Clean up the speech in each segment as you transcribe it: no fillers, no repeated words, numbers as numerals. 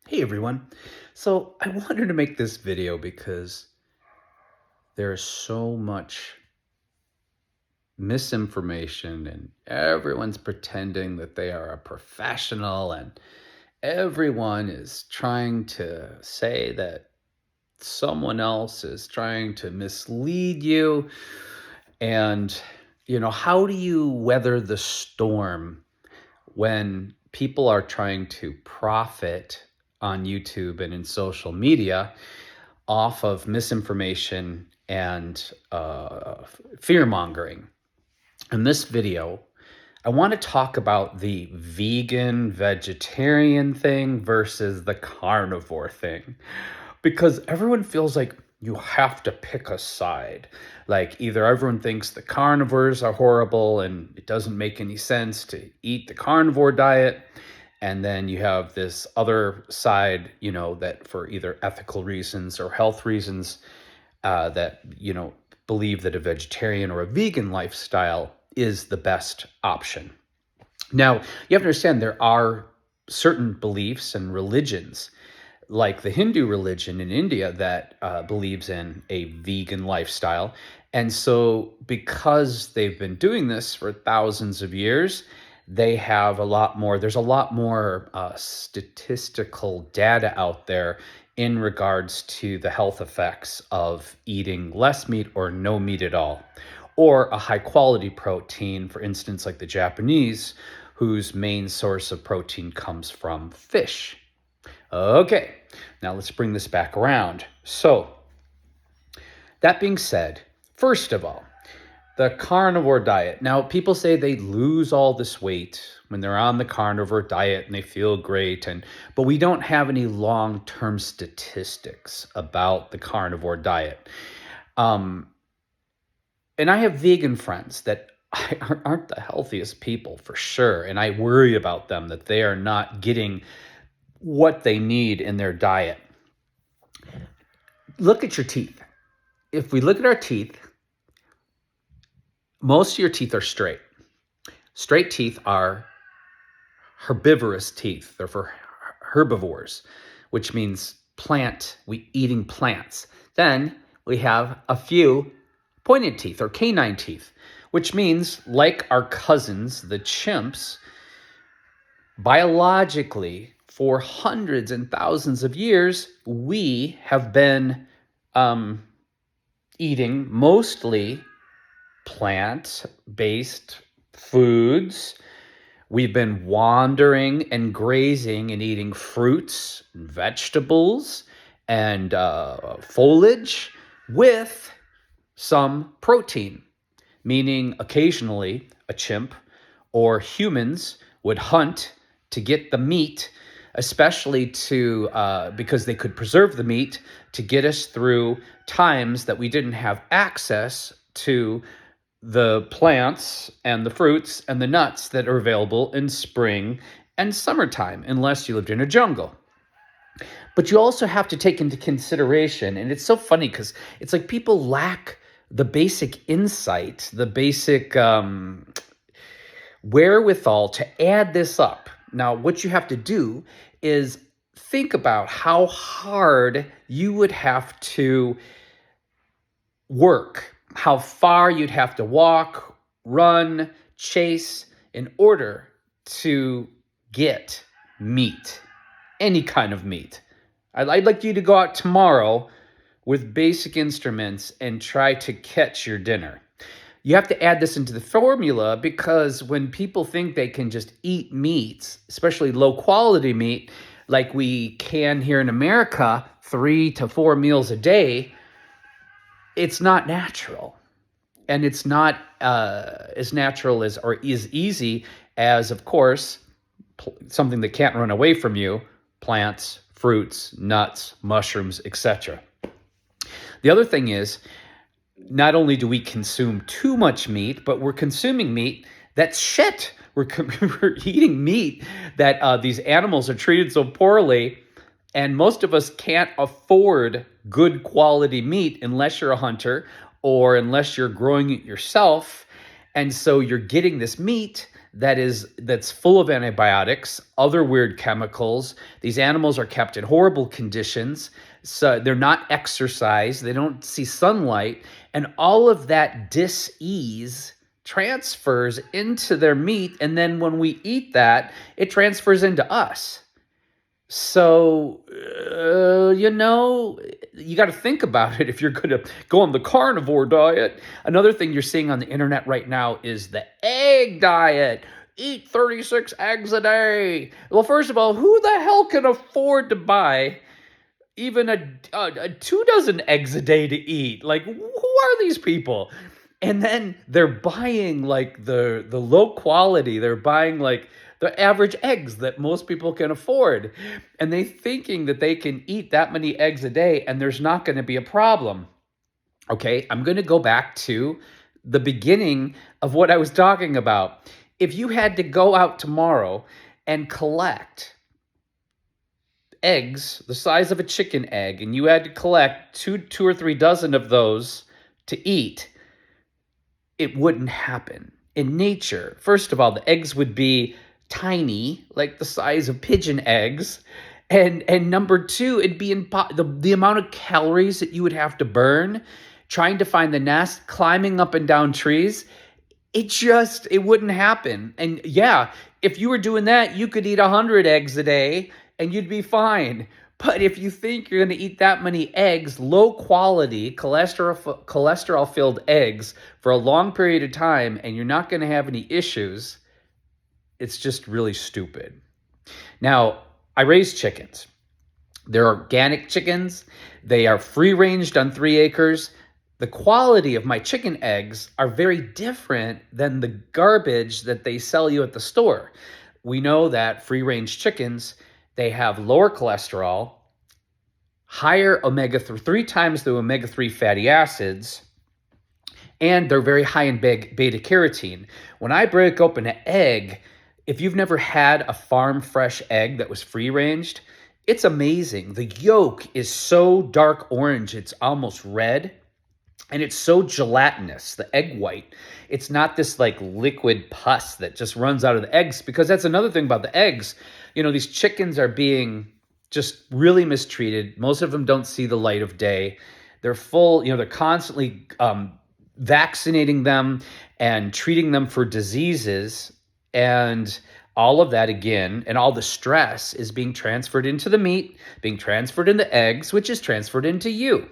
Hey everyone. So I wanted to make this video because there is so much misinformation and everyone's pretending that they are a professional and everyone is trying to say that someone else is trying to mislead you. And, how do you weather the storm when people are trying to profit on YouTube and in social media off of misinformation and fear mongering? In this video, I want to talk about the vegan vegetarian thing versus the carnivore thing because everyone feels like you have to pick a side. Like either everyone thinks the carnivores are horrible and it doesn't make any sense to eat the carnivore diet. And then you have this other side, that for either ethical reasons or health reasons, that, believe that a vegetarian or a vegan lifestyle is the best option. Now, you have to understand there are certain beliefs and religions like the Hindu religion in India that believes in a vegan lifestyle. And so, because they've been doing this for thousands of years, there's a lot more statistical data out there in regards to the health effects of eating less meat or no meat at all, or a high quality protein, for instance, like the Japanese, whose main source of protein comes from fish. Okay, now let's bring this back around. So, that being said, first of all, the carnivore diet. Now, people say they lose all this weight when they're on the carnivore diet and they feel great, but we don't have any long-term statistics about the carnivore diet. And I have vegan friends that aren't the healthiest people for sure, and I worry about them that they are not getting what they need in their diet. Look at your teeth. If we look at our teeth, most of your teeth are straight. Straight teeth are herbivorous teeth. They're for herbivores, which means we eating plants. Then we have a few pointed teeth or canine teeth, which means, like our cousins, the chimps, biologically, for hundreds and thousands of years, we have been eating mostly plant-based foods. We've been wandering and grazing and eating fruits and vegetables and foliage with some protein, meaning occasionally a chimp or humans would hunt to get the meat, especially because they could preserve the meat to get us through times that we didn't have access to the plants and the fruits and the nuts that are available in spring and summertime, unless you lived in a jungle. But you also have to take into consideration, and it's so funny because it's like people lack the basic insight, the basic wherewithal to add this up. Now, what you have to do is think about how hard you would have to work, how far you'd have to walk, run, chase in order to get meat, any kind of meat. I'd like you to go out tomorrow with basic instruments and try to catch your dinner. You have to add this into the formula because when people think they can just eat meats, especially low quality meat, like we can here in America, 3 to 4 meals a day, it's not natural. And it's not as natural as or as easy as, of course, something that can't run away from you, plants, fruits, nuts, mushrooms, etc. The other thing is, not only do we consume too much meat, but we're consuming meat that's shit. We're eating meat that these animals are treated so poorly, and most of us can't afford good quality meat unless you're a hunter or unless you're growing it yourself. And so you're getting this meat that's full of antibiotics, other weird chemicals. These animals are kept in horrible conditions. So they're not exercised, they don't see sunlight, and all of that dis-ease transfers into their meat, and then when we eat that, it transfers into us. So, you got to think about it if you're going to go on the carnivore diet. Another thing you're seeing on the internet right now is the egg diet. Eat 36 eggs a day. Well, first of all, who the hell can afford to buy even a 2 dozen eggs a day to eat? Like, who are these people? And then they're buying like the low quality. They're buying like the average eggs that most people can afford. And they thinking that they can eat that many eggs a day and there's not going to be a problem. Okay, I'm going to go back to the beginning of what I was talking about. If you had to go out tomorrow and collect eggs the size of a chicken egg, and you had to collect two or 3 dozen of those to eat, it wouldn't happen. In nature, first of all, the eggs would be tiny, like the size of pigeon eggs. And number two, it'd be the amount of calories that you would have to burn trying to find the nest, climbing up and down trees. It wouldn't happen. And yeah, if you were doing that, you could eat 100 eggs a day and you'd be fine. But if you think you're going to eat that many eggs, low quality, cholesterol filled eggs for a long period of time, and you're not going to have any issues, it's just really stupid. Now, I raise chickens. They're organic chickens. They are free ranged on 3 acres. The quality of my chicken eggs are very different than the garbage that they sell you at the store. We know that free range chickens, they have lower cholesterol, higher omega-3, 3 times the omega-3 fatty acids, and they're very high in beta carotene. When I break open an egg, if you've never had a farm fresh egg that was free ranged, it's amazing. The yolk is so dark orange, it's almost red. And it's so gelatinous, the egg white. It's not this like liquid pus that just runs out of the eggs, because that's another thing about the eggs. These chickens are being just really mistreated. Most of them don't see the light of day. They're they're constantly vaccinating them and treating them for diseases. And all of that again, and all the stress is being transferred into the meat, being transferred into eggs, which is transferred into you.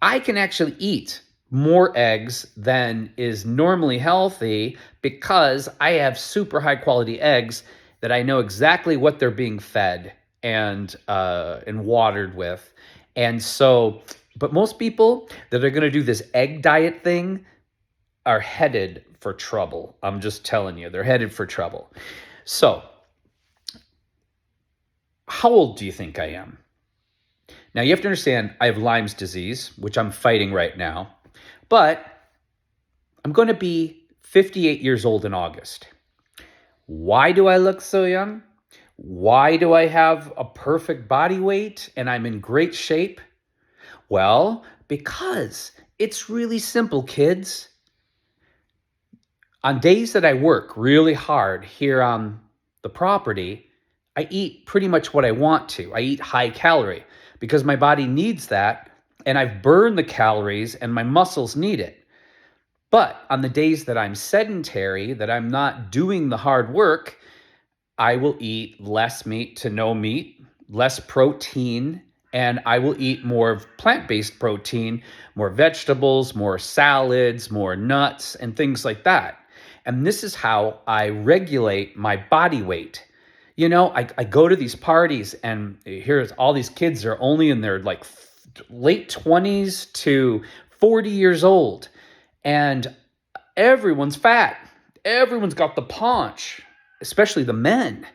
I can actually eat more eggs than is normally healthy because I have super high quality eggs that I know exactly what they're being fed and watered with. And so, but most people that are going to do this egg diet thing are headed for trouble. I'm just telling you, they're headed for trouble. So, how old do you think I am? Now, you have to understand, I have Lyme's disease, which I'm fighting right now, but I'm going to be 58 years old in August. Why do I look so young? Why do I have a perfect body weight and I'm in great shape? Well, because it's really simple, kids. On days that I work really hard here on the property, I eat pretty much what I want to. I eat high calorie because my body needs that, and I've burned the calories and my muscles need it. But on the days that I'm sedentary, that I'm not doing the hard work, I will eat less meat to no meat, less protein, and I will eat more of plant-based protein, more vegetables, more salads, more nuts, and things like that. And this is how I regulate my body weight. I go to these parties and here's all these kids are only in their like late 20s to 40 years old. And everyone's fat. Everyone's got the paunch, especially the men.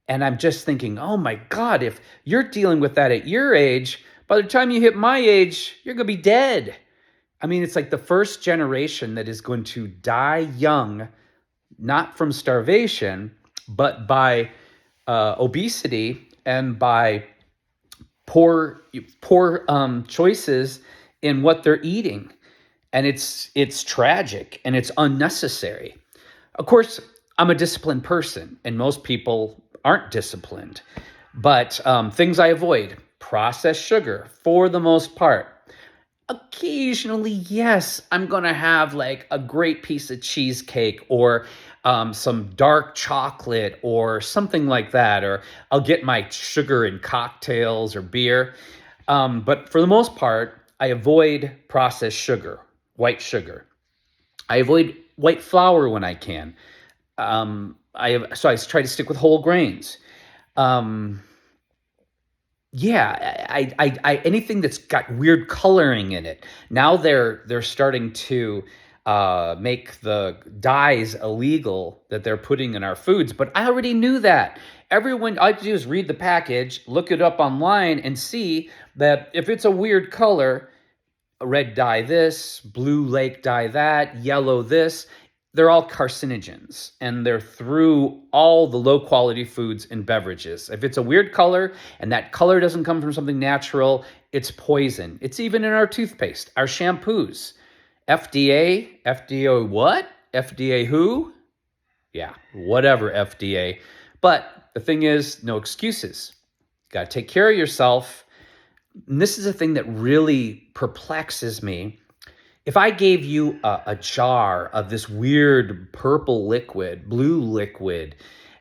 And I'm just thinking, oh my God, if you're dealing with that at your age, by the time you hit my age, you're going to be dead. I mean, it's like the first generation that is going to die young, not from starvation, but by obesity and by poor choices in what they're eating. And it's tragic and it's unnecessary. Of course, I'm a disciplined person, and most people aren't disciplined. But things I avoid: processed sugar, for the most part. Occasionally, yes, I'm going to have like a great piece of cheesecake or some dark chocolate or something like that. Or I'll get my sugar in cocktails or beer. But for the most part, I avoid processed sugar, white sugar. I avoid white flour when I can. So I try to stick with whole grains. Um, yeah, anything that's got weird coloring in it. Now they're starting to make the dyes illegal that they're putting in our foods, but I already knew that. Everyone, all I have to do is read the package, look it up online, and see that if it's a weird color, red dye this, blue lake dye that, yellow this. They're all carcinogens, and they're through all the low quality foods and beverages. If it's a weird color and that color doesn't come from something natural, it's poison. It's even in our toothpaste, our shampoos. FDA what? FDA who? Yeah, whatever FDA. But the thing is, no excuses. You got to take care of yourself. And this is a thing that really perplexes me. If I gave you a jar of this weird purple liquid, blue liquid,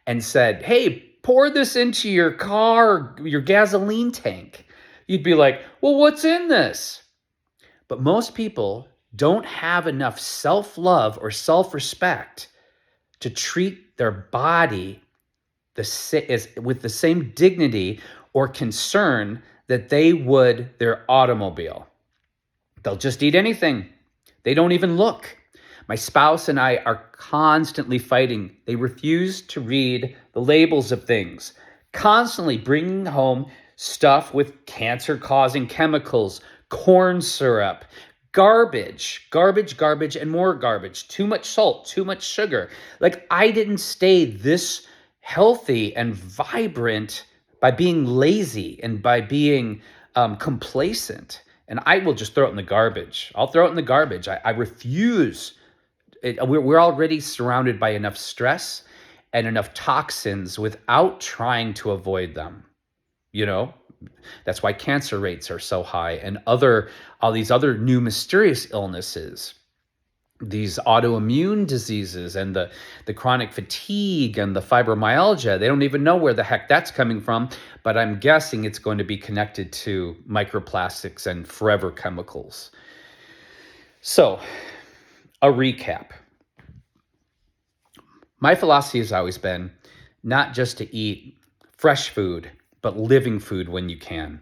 and said, hey, pour this into your car, your gasoline tank, you'd be like, well, what's in this? But most people don't have enough self-love or self-respect to treat their body with the same dignity or concern that they would their automobile. They'll just eat anything. They don't even look. My spouse and I are constantly fighting. They refuse to read the labels of things, constantly bringing home stuff with cancer-causing chemicals, corn syrup, garbage, and more garbage, too much salt, too much sugar. Like, I didn't stay this healthy and vibrant by being lazy and by being complacent. And I will just throw it in the garbage. I'll throw it in the garbage. I refuse. We're already surrounded by enough stress and enough toxins without trying to avoid them. You know, that's why cancer rates are so high and all these other new mysterious illnesses, these autoimmune diseases and the chronic fatigue and the fibromyalgia. They don't even know where the heck that's coming from, but I'm guessing it's going to be connected to microplastics and forever chemicals. So, a recap. My philosophy has always been not just to eat fresh food, but living food when you can.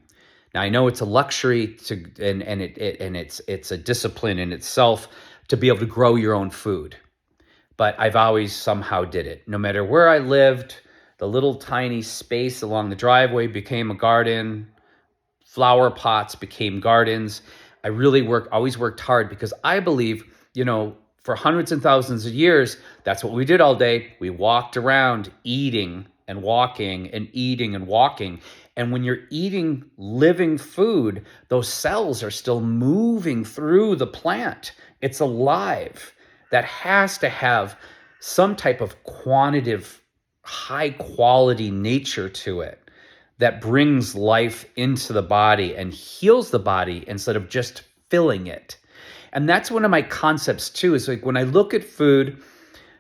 Now, I know it's a luxury and it's a discipline in itself to be able to grow your own food. But I've always somehow did it. No matter where I lived, the little tiny space along the driveway became a garden. Flower pots became gardens. I really always worked hard because I believe, for hundreds and thousands of years, that's what we did all day. We walked around eating and walking and eating and walking. And when you're eating living food, those cells are still moving through the plant. It's alive. That has to have some type of quantitative, high quality nature to it that brings life into the body and heals the body instead of just filling it. And that's one of my concepts too, is like when I look at food,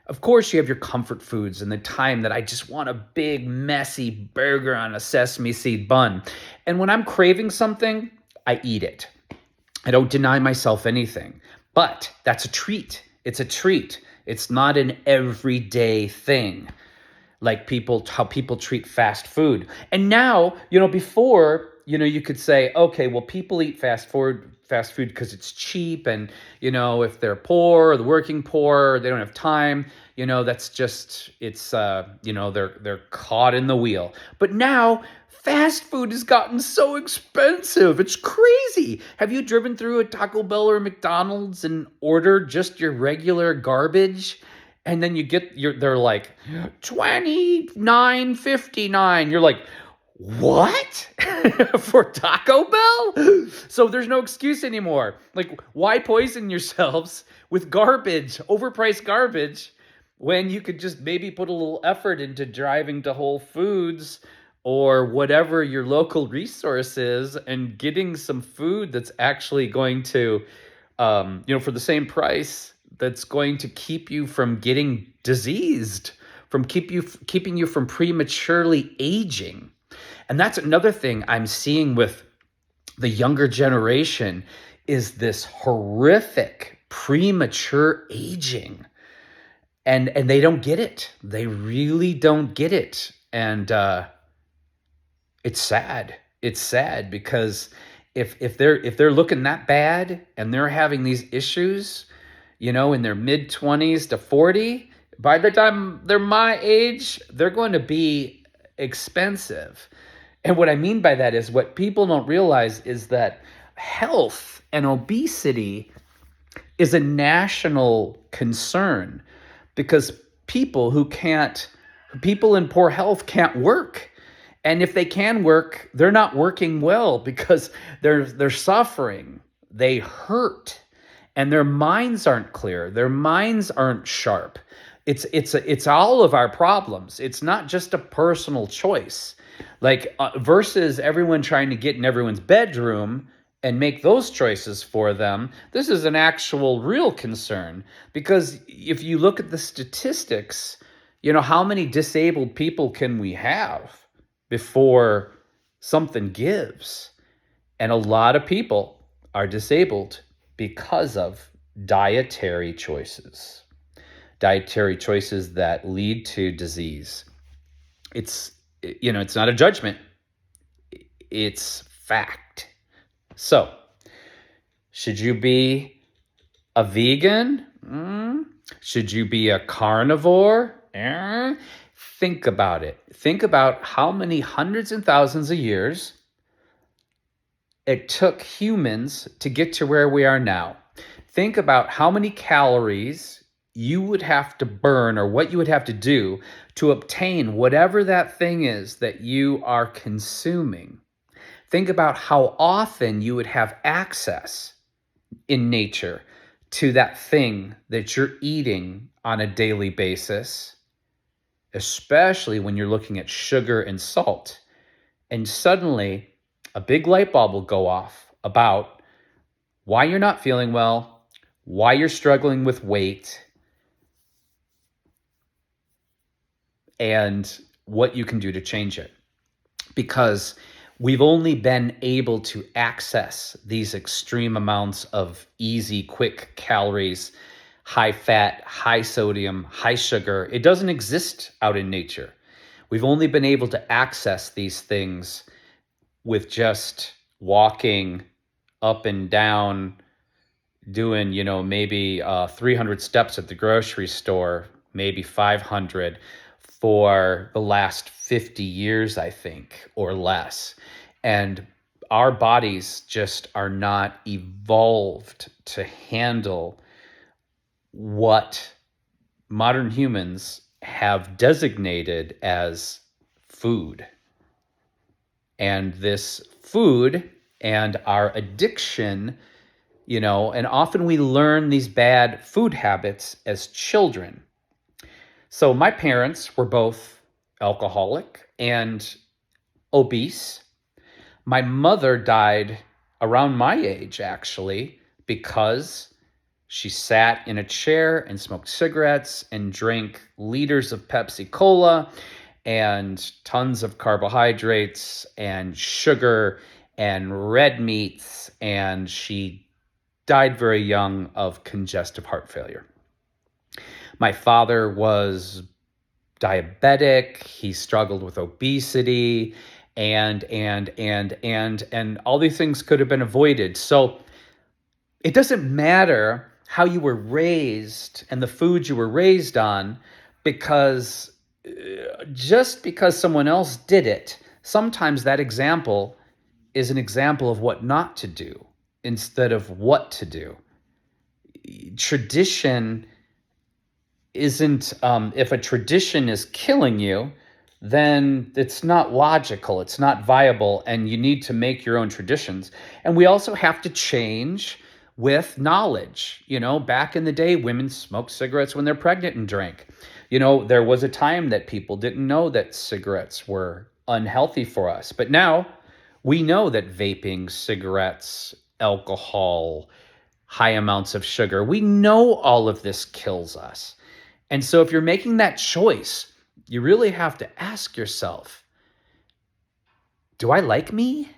of course you have your comfort foods and the time that I just want a big messy burger on a sesame seed bun. And when I'm craving something, I eat it. I don't deny myself anything, but that's a treat. It's a treat. It's not an everyday thing. Like how people treat fast food. And now, before, you could say, okay, well, people eat fast food because it's cheap. And, if they're poor, the working poor, they don't have time, that's just, it's, they're caught in the wheel. But now fast food has gotten so expensive. It's crazy. Have you driven through a Taco Bell or a McDonald's and ordered just your regular garbage? And then they're like $29.59. You're like, what? For Taco Bell? So there's no excuse anymore. Like, why poison yourselves with garbage, overpriced garbage, when you could just maybe put a little effort into driving to Whole Foods or whatever your local resource is and getting some food that's actually going to, for the same price, that's going to keep you from getting diseased, from keeping you from prematurely aging. And that's another thing I'm seeing with the younger generation is this horrific premature aging, and they don't get it. They really don't get it. And it's sad. It's sad because if they're looking that bad and they're having these issues, in their mid 20s to 40, by the time they're my age, they're going to be expensive. And what I mean by that is what people don't realize is that health and obesity is a national concern because people in poor health can't work. And if they can work, they're not working well because they're suffering. They hurt and their minds aren't clear. Their minds aren't sharp. It's all of our problems. It's not just a personal choice. Like versus everyone trying to get in everyone's bedroom and make those choices for them. This is an actual real concern because if you look at the statistics, how many disabled people can we have before something gives? And a lot of people are disabled because of dietary choices that lead to disease. It's not a judgment. It's fact. So, should you be a vegan? Should you be a carnivore? Think about it. Think about how many hundreds and thousands of years it took humans to get to where we are now. Think about how many calories you would have to burn or what you would have to do to obtain whatever that thing is that you are consuming. Think about how often you would have access in nature to that thing that you're eating on a daily basis, especially when you're looking at sugar and salt. And suddenly, a big light bulb will go off about why you're not feeling well, why you're struggling with weight, and what you can do to change it. Because we've only been able to access these extreme amounts of easy, quick calories, high fat, high sodium, high sugar. It doesn't exist out in nature. We've only been able to access these things with just walking up and down, doing, maybe 300 steps at the grocery store, maybe 500 for the last 50 years, I think, or less. And our bodies just are not evolved to handle what modern humans have designated as food. And this food and our addiction, and often we learn these bad food habits as children. So my parents were both alcoholic and obese. My mother died around my age, actually, because she sat in a chair and smoked cigarettes and drank liters of Pepsi Cola and tons of carbohydrates and sugar and red meats, and she died very young of congestive heart failure. My father was diabetic. He struggled with obesity, and all these things could have been avoided. So it doesn't matter how you were raised and the food you were raised on, because just because someone else did it, sometimes that example is an example of what not to do instead of what to do. Tradition isn't, if a tradition is killing you, then it's not logical, it's not viable, and you need to make your own traditions. And we also have to change with knowledge. Back in the day, women smoked cigarettes when they're pregnant and drank. There was a time that people didn't know that cigarettes were unhealthy for us. But now we know that vaping, cigarettes, alcohol, high amounts of sugar, we know all of this kills us. And so if you're making that choice, you really have to ask yourself, do I like me?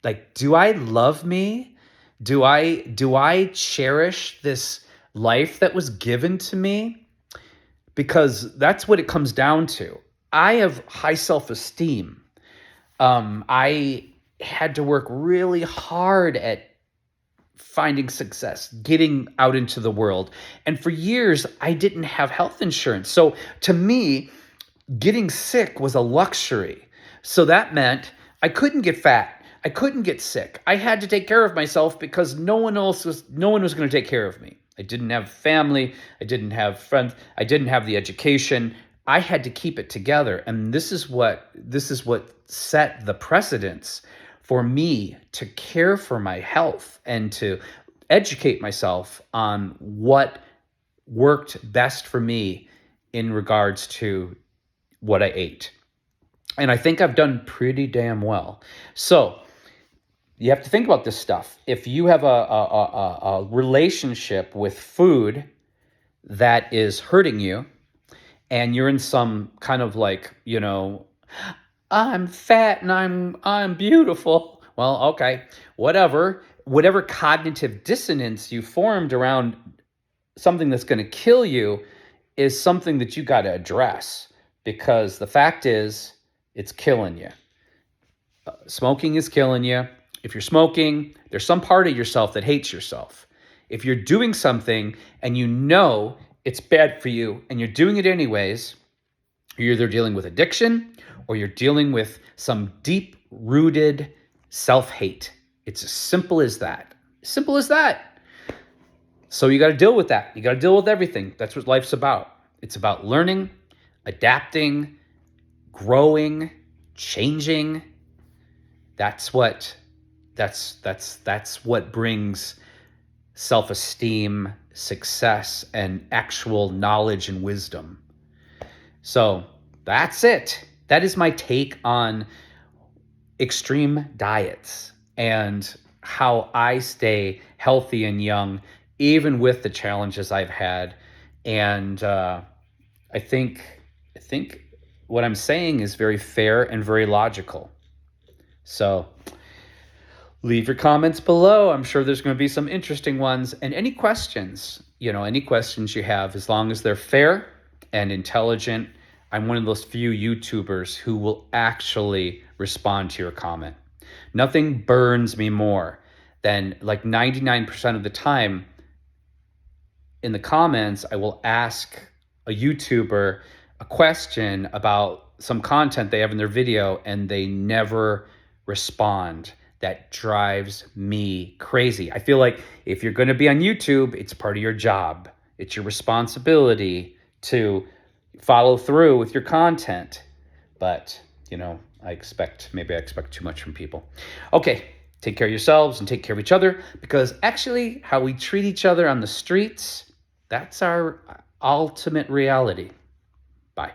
Like, do I love me? Do I cherish this life that was given to me? Because that's what it comes down to. I have high self-esteem. I had to work really hard at finding success, getting out into the world. And for years, I didn't have health insurance. So to me, getting sick was a luxury. So that meant I couldn't get fat. I couldn't get sick. I had to take care of myself because no one was going to take care of me. I didn't have family. I didn't have friends. I didn't have the education. I had to keep it together. And this is what set the precedence for me to care for my health and to educate myself on what worked best for me in regards to what I ate. And I think I've done pretty damn well. So you have to think about this stuff. If you have a relationship with food that is hurting you, and you're in some kind of like, I'm fat and I'm beautiful. Well, okay, whatever cognitive dissonance you formed around something that's going to kill you is something that you got to address, because the fact is it's killing you. Smoking is killing you. If you're smoking, there's some part of yourself that hates yourself. If you're doing something and you know it's bad for you and you're doing it anyways, you're either dealing with addiction or you're dealing with some deep-rooted self-hate. It's as simple as that. Simple as that. So you got to deal with that. You got to deal with everything. That's what life's about. It's about learning, adapting, growing, changing. That's what brings self-esteem, success, and actual knowledge and wisdom. So that's it. That is my take on extreme diets and how I stay healthy and young, even with the challenges I've had. And I think what I'm saying is very fair and very logical. So leave your comments below. I'm sure there's going to be some interesting ones. And any questions you have, as long as they're fair and intelligent, I'm one of those few YouTubers who will actually respond to your comment. Nothing burns me more than, like, 99% of the time in the comments, I will ask a YouTuber a question about some content they have in their video and they never respond. That drives me crazy. I feel like if you're going to be on YouTube, it's part of your job. It's your responsibility to follow through with your content. But, I expect too much from people. Okay, take care of yourselves and take care of each other, because actually how we treat each other on the streets, that's our ultimate reality. Bye.